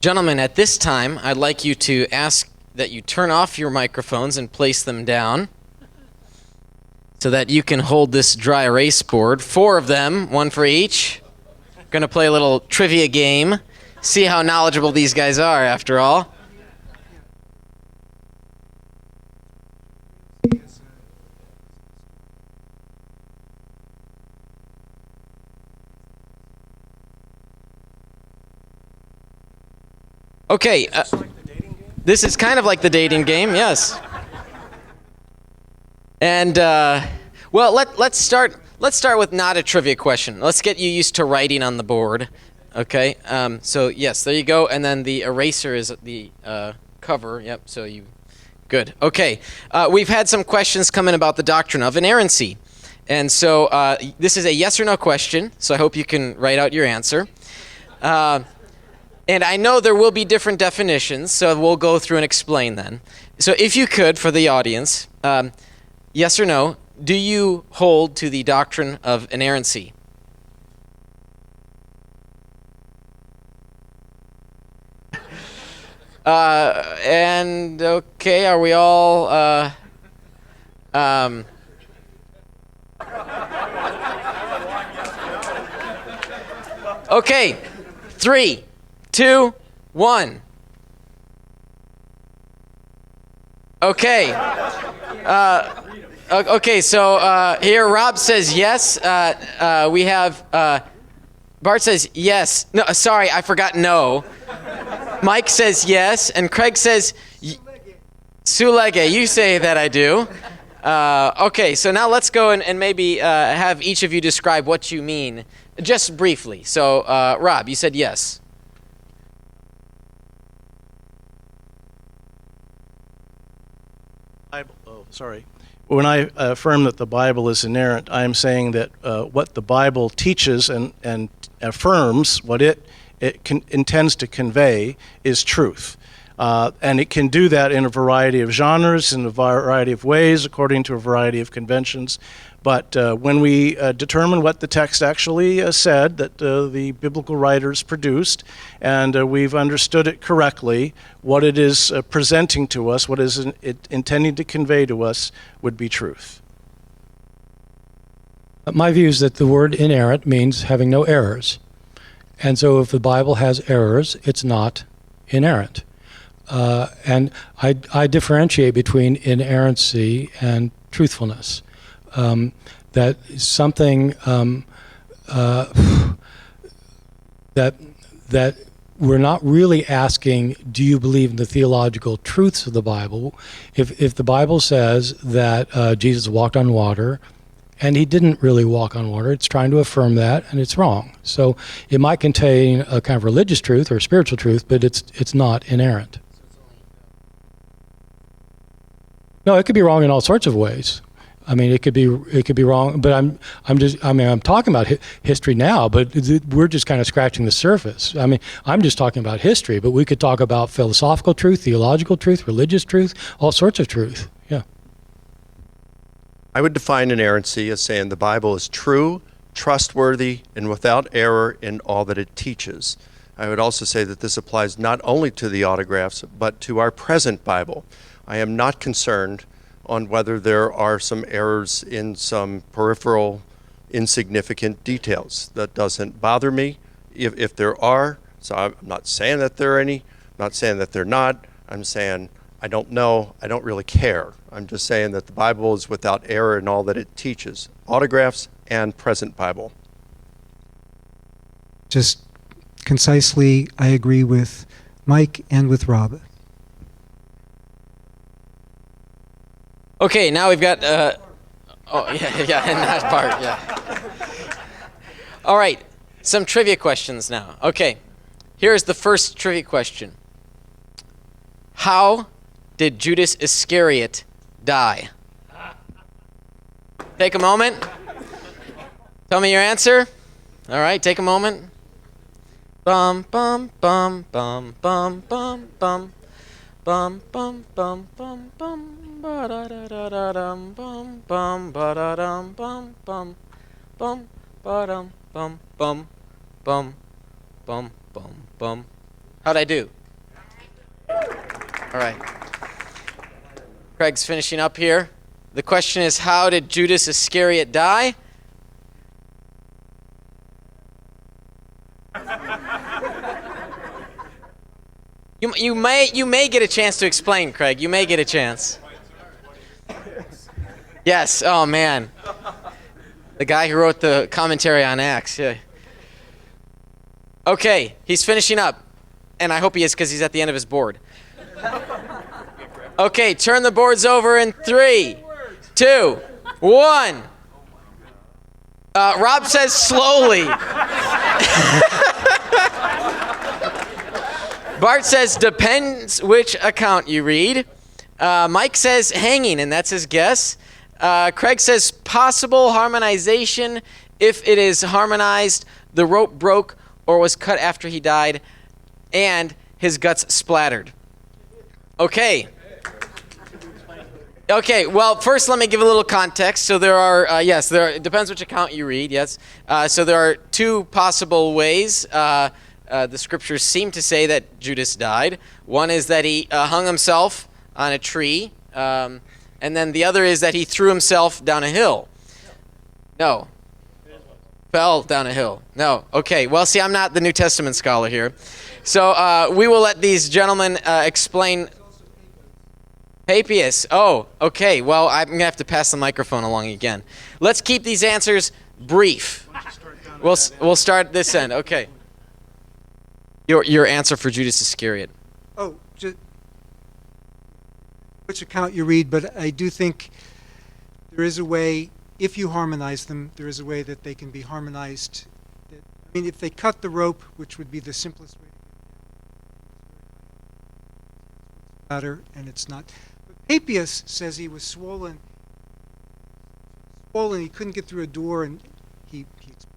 Gentlemen, at this time, I'd like you to ask that you turn off your microphones and place them down so that you can hold this dry erase board. 4 of them, 1 for each. Going to play a little trivia game. See how knowledgeable these guys are, after all. Okay, this is kind of like the dating game, yes. And well, let's start with not a trivia question. Let's get you used to writing on the board. Okay. So yes, there you go. And then the eraser is the cover. Yep. So good. Okay. We've had some questions come in about the doctrine of inerrancy, and so this is a yes or no question. So I hope you can write out your answer. And I know there will be different definitions, so we'll go through and explain then. So if you could, for the audience, yes or no, do you hold to the doctrine of inerrancy? And okay, are we all okay, 3, 2, 1. Okay. Okay, so here Rob says yes. We have Bart says yes. No, sorry, I forgot no. Mike says yes, and Craig says Sulege. You say that I do. Okay, so now let's go and maybe have each of you describe what you mean, just briefly. So, Rob, you said yes. Sorry. When I affirm that the Bible is inerrant, I'm saying that what the Bible teaches and affirms, what it intends to convey, is truth. And it can do that in a variety of genres, in a variety of ways, according to a variety of conventions. But when we determine what the text actually said, that the biblical writers produced, and we've understood it correctly, what it is presenting to us, what is it intending to convey to us, would be truth. my view is that the word inerrant means having no errors. And so if the Bible has errors, it's not inerrant. And I differentiate between inerrancy and truthfulness. That something that we're not really asking, do you believe in the theological truths of the Bible? If the Bible says that Jesus walked on water, and he didn't really walk on water, it's trying to affirm that, and it's wrong. So it might contain a kind of religious truth or spiritual truth, but it's not inerrant. No, it could be wrong in all sorts of ways. I mean, it could be wrong, but I'm talking about history now, but we're just kind of scratching the surface. I mean, I'm just talking about history, but we could talk about philosophical truth, theological truth, religious truth, all sorts of truth. Yeah. I would define inerrancy as saying the Bible is true, trustworthy, and without error in all that it teaches. I would also say that this applies not only to the autographs, but to our present Bible. I am not concerned on whether there are some errors in some peripheral, insignificant details. That doesn't bother me if there are. So I'm not saying that there are any, I'm not saying that they're not. I'm saying I don't know, I don't really care. I'm just saying that the Bible is without error in all that it teaches, autographs and present Bible. Just concisely, I agree with Mike and with Rob. Okay, now we've got, and that part, yeah. All right, some trivia questions now. Okay, here's the first trivia question. How did Judas Iscariot die? Take a moment. Tell me your answer. All right, take a moment. Bum, bum, bum, bum, bum, bum, bum. Bum, bum, bum, bum, bum, ba-da-da-da-da-dum, bum, bum, ba-da-dum, bum, bum, bum, ba-dum, bum, bum, bum, bum, bum, bum. How'd I do? All right. Craig's finishing up here. The question is, how did Judas Iscariot die? You may get a chance to explain, Craig. You may get a chance. Yes. Oh man, the guy who wrote the commentary on Acts. Yeah. Okay, he's finishing up, and I hope he is because he's at the end of his board. Okay, turn the boards over in 3, 2, 1. Rob says slowly. Bart says depends which account you read. Mike says hanging, and that's his guess. Craig says possible harmonization. If it is harmonized, the rope broke or was cut after he died, and his guts splattered. Okay. Okay, well, first let me give a little context. So there are, it depends which account you read, yes. So there are two possible ways. The scriptures seem to say that Judas died. One is that he hung himself on a tree, and then the other is that he threw himself down a hill. No. Fell down a hill. No. Okay, well, see, I'm not the New Testament scholar here. So we will let these gentlemen explain. Papias. Oh, okay. Well, I'm going to have to pass the microphone along again. Let's keep these answers brief. We'll start this end. Okay. Your answer for Judas Iscariot. Oh, just which account you read, but I do think there is a way, if you harmonize them, there is a way that they can be harmonized. I mean, if they cut the rope, which would be the simplest way, matter, and it's not. But Papias says he was swollen. He couldn't get through a door, and he exploded.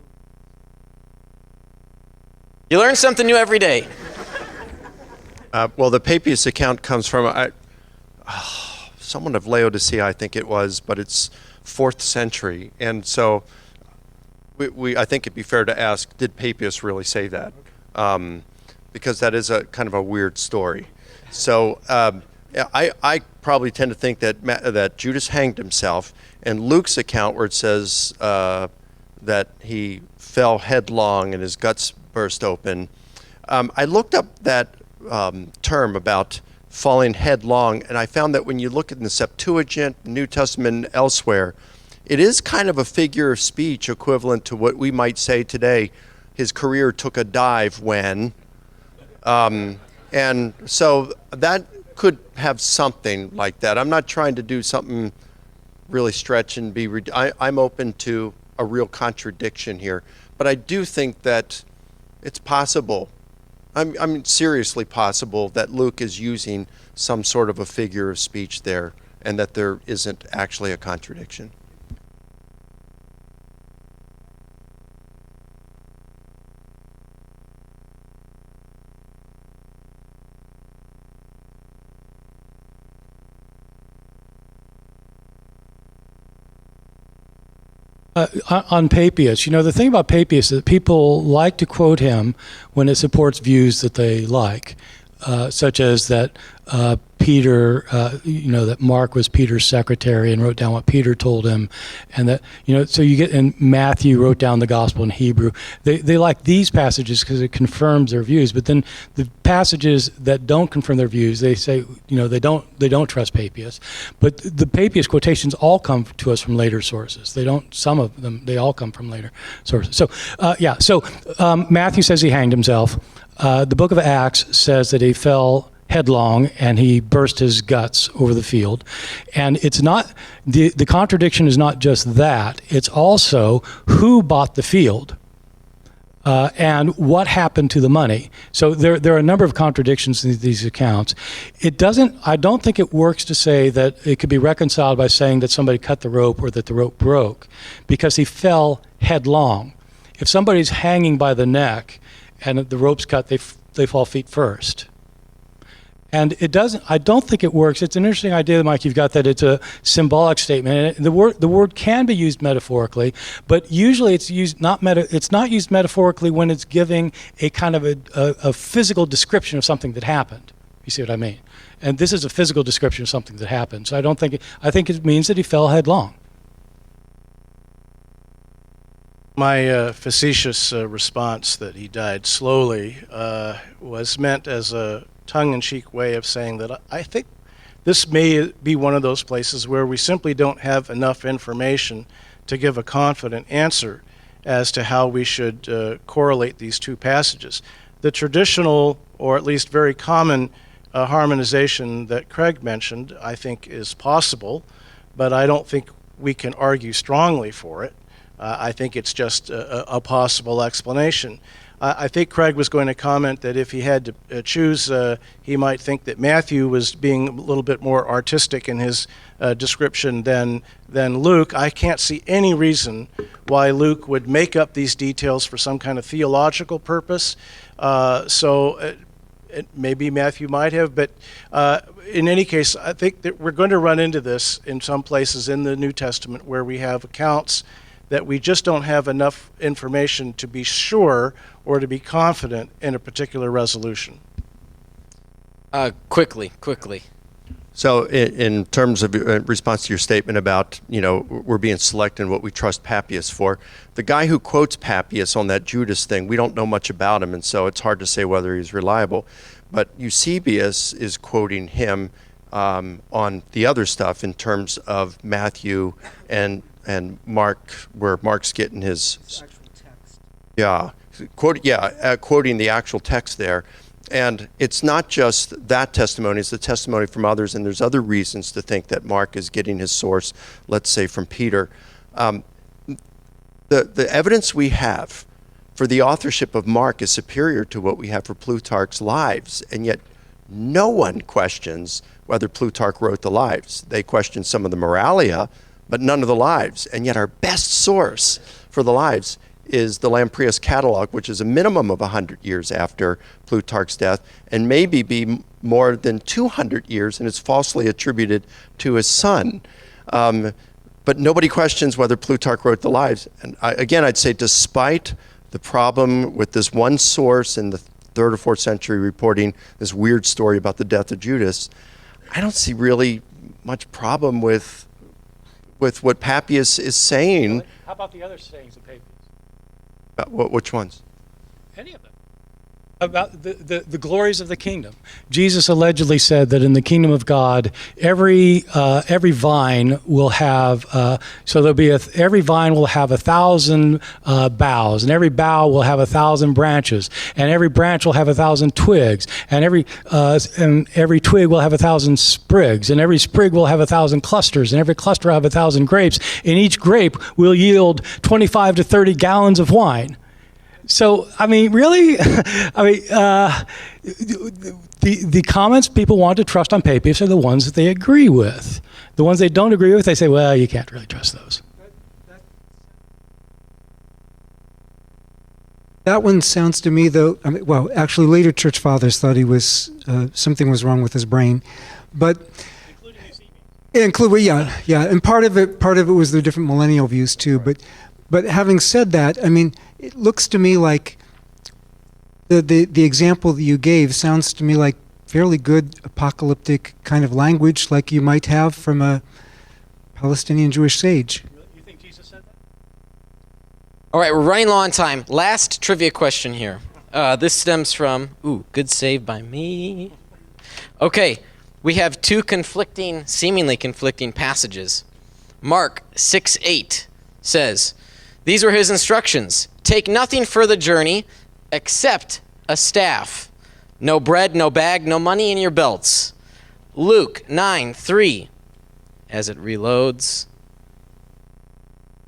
You learn something new every day. Well, the Papias account comes from someone of Laodicea, I think it was, but it's 4th century, and so I think it'd be fair to ask, did Papias really say that? Because that is a kind of a weird story. So I probably tend to think that Judas hanged himself, and Luke's account where it says that he fell headlong and his guts burst open. I looked up that term about falling headlong, and I found that when you look in the Septuagint, New Testament, elsewhere, it is kind of a figure of speech equivalent to what we might say today. His career took a dive when, and so that could have something like that. I'm not trying to do something really stretch and be. I'm open to a real contradiction here, but I do think that it's possible. I'm seriously possible that Luke is using some sort of a figure of speech there, and that there isn't actually a contradiction. On Papias, the thing about Papias is that people like to quote him when it supports views that they like, such as that Peter, that Mark was Peter's secretary and wrote down what Peter told him, and that, so you get, and Matthew wrote down the gospel in Hebrew. They like these passages because it confirms their views, but then the passages that don't confirm their views, they say, they don't trust Papias. But the Papias quotations all come to us from later sources. They don't, some of them, they all come from later sources. So, Matthew says he hanged himself. The book of Acts says that he fell headlong and he burst his guts over the field. And it's not, the contradiction is not just that, it's also who bought the field and what happened to the money. So there are a number of contradictions in these accounts. I don't think it works to say that it could be reconciled by saying that somebody cut the rope or that the rope broke, because he fell headlong. If somebody's hanging by the neck and the rope's cut, they fall feet first. And I don't think it works. It's an interesting idea, Mike, you've got, that it's a symbolic statement. And the word can be used metaphorically, but usually it's not used metaphorically when it's giving a kind of a physical description of something that happened. You see what I mean? And this is a physical description of something that happened. So I think it means that he fell headlong. My facetious response that he died slowly was meant as a tongue-in-cheek way of saying that I think this may be one of those places where we simply don't have enough information to give a confident answer as to how we should correlate these two passages. The traditional, or at least very common, harmonization that Craig mentioned, I think is possible, but I don't think we can argue strongly for it. I think it's just a possible explanation. I think Craig was going to comment that if he had to choose, he might think that Matthew was being a little bit more artistic in his description than Luke. I can't see any reason why Luke would make up these details for some kind of theological purpose. Maybe Matthew might have, but in any case, I think that we're going to run into this in some places in the New Testament where we have accounts that we just don't have enough information to be sure or to be confident in a particular resolution. Quickly. So in terms of response to your statement about, we're being selected in what we trust Papias for, the guy who quotes Papias on that Judas thing, we don't know much about him, and so it's hard to say whether he's reliable. But Eusebius is quoting him on the other stuff in terms of Matthew and Mark, where Mark's getting his actual text. Quoting the actual text there. And it's not just that testimony, it's the testimony from others, and there's other reasons to think that Mark is getting his source, let's say, from Peter. The evidence we have for the authorship of Mark is superior to what we have for Plutarch's Lives, and yet no one questions whether Plutarch wrote the Lives. They question some of the Moralia, but none of the Lives. And yet our best source for the Lives is the Lamprias catalog, which is a minimum of 100 years after Plutarch's death, and maybe be more than 200 years, and it's falsely attributed to his son. But nobody questions whether Plutarch wrote the Lives. And I'd say despite the problem with this one source in the 3rd or 4th century reporting this weird story about the death of Judas, I don't see really much problem with what Papias is saying. How about the other sayings of Papias? Which ones? Any of them. About the glories of the kingdom. Jesus allegedly said that in the kingdom of God, every vine will have every vine will have 1,000 boughs, and every bough will have 1,000 branches, and every branch will have 1,000 twigs, and every twig will have 1,000 sprigs, and every sprig will have 1,000 clusters, and every cluster will have 1,000 grapes, and each grape will yield 25 to 30 gallons of wine. So, really? The comments people want to trust on Papias are the ones that they agree with. The ones they don't agree with, they say, well, you can't really trust those. That one sounds to me, though, actually later church fathers thought he was, something was wrong with his brain. But and part of it was the different millennial views too. But having said that, it looks to me like the example that you gave sounds to me like fairly good apocalyptic kind of language like you might have from a Palestinian Jewish sage. You think Jesus said that? All right, we're running low on time. Last trivia question here. This stems from, good save by me. Okay, we have two seemingly conflicting passages. Mark 6:8 says, "These were his instructions. Take nothing for the journey except a staff. No bread, no bag, no money in your belts." Luke 9:3, as it reloads,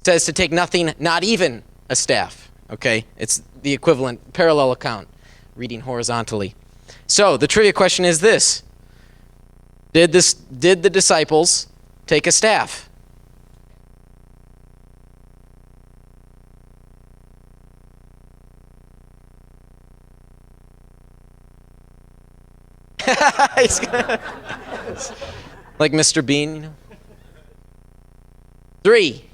says to take nothing, not even a staff. Okay, it's the equivalent parallel account, reading horizontally. So the trivia question is this: Did the disciples take a staff? Like Mr. Bean, you know? 3,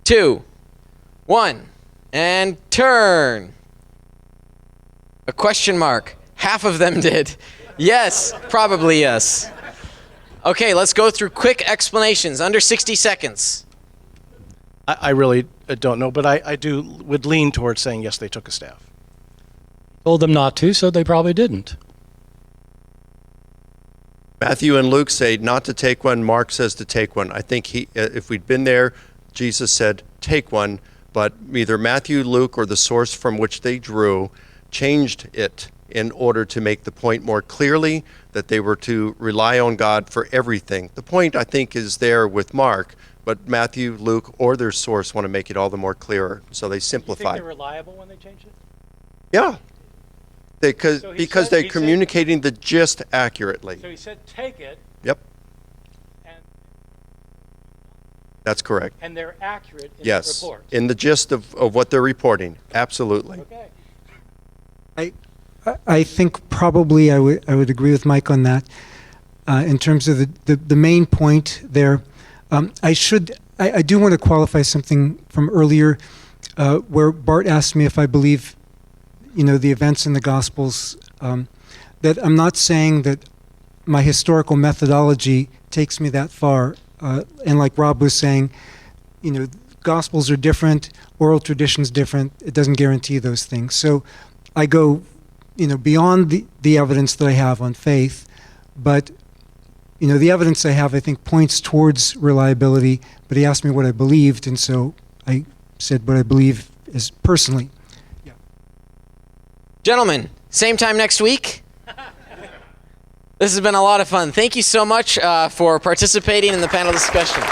2, 1, and turn. A question mark. Half of them did. Yes, probably yes. Okay, let's go through quick explanations, under 60 seconds. I really don't know, but I would lean towards saying yes, they took a staff. Told them not to, so they probably didn't. Matthew and Luke say not to take one. Mark says to take one. I think if we'd been there, Jesus said take one, but either Matthew, Luke, or the source from which they drew changed it in order to make the point more clearly that they were to rely on God for everything. The point, I think, is there with Mark, but Matthew, Luke, or their source want to make it all the more clearer, so they simplify. You think they're reliable when they changed it? Yeah. Because they're communicating the gist accurately. So he said take it. Yep. And that's correct. And they're accurate in yes, the report. In the gist of what they're reporting. Absolutely. Okay. I think probably I would agree with Mike on that. In terms of the main point there, I do want to qualify something from earlier where Bart asked me if I believe the events in the Gospels, that I'm not saying that my historical methodology takes me that far. And like Rob was saying, Gospels are different, oral tradition's different. It doesn't guarantee those things. So I go, beyond the evidence that I have on faith, but, the evidence I have, I think, points towards reliability. But he asked me what I believed, and so I said what I believe is personally. Gentlemen, same time next week. This has been a lot of fun. Thank you so much for participating in the panel discussion.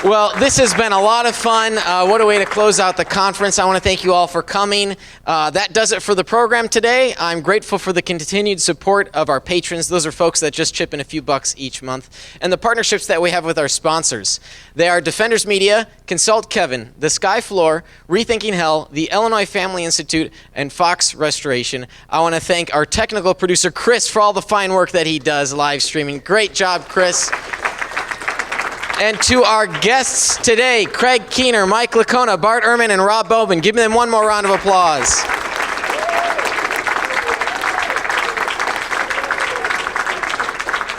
Well, this has been a lot of fun. What a way to close out the conference. I want to thank you all for coming. That does it for the program today. I'm grateful for the continued support of our patrons. Those are folks that just chip in a few bucks each month. And the partnerships that we have with our sponsors. They are Defenders Media, Consult Kevin, The Sky Floor, Rethinking Hell, the Illinois Family Institute, and Fox Restoration. I want to thank our technical producer, Chris, for all the fine work that he does live streaming. Great job, Chris. And to our guests today, Craig Keener, Mike Licona, Bart Ehrman, and Rob Bowman. Give them one more round of applause.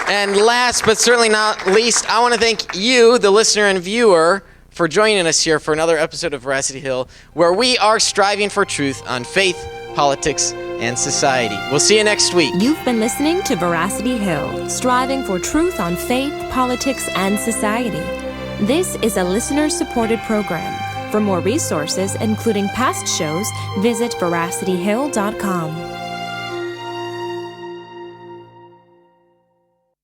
And last but certainly not least, I want to thank you, the listener and viewer, for joining us here for another episode of Veracity Hill, where we are striving for truth on faith, politics, and society. We'll see you next week. You've been listening to Veracity Hill, striving for truth on faith, politics, and society. This is a listener-supported program. For more resources, including past shows, visit veracityhill.com.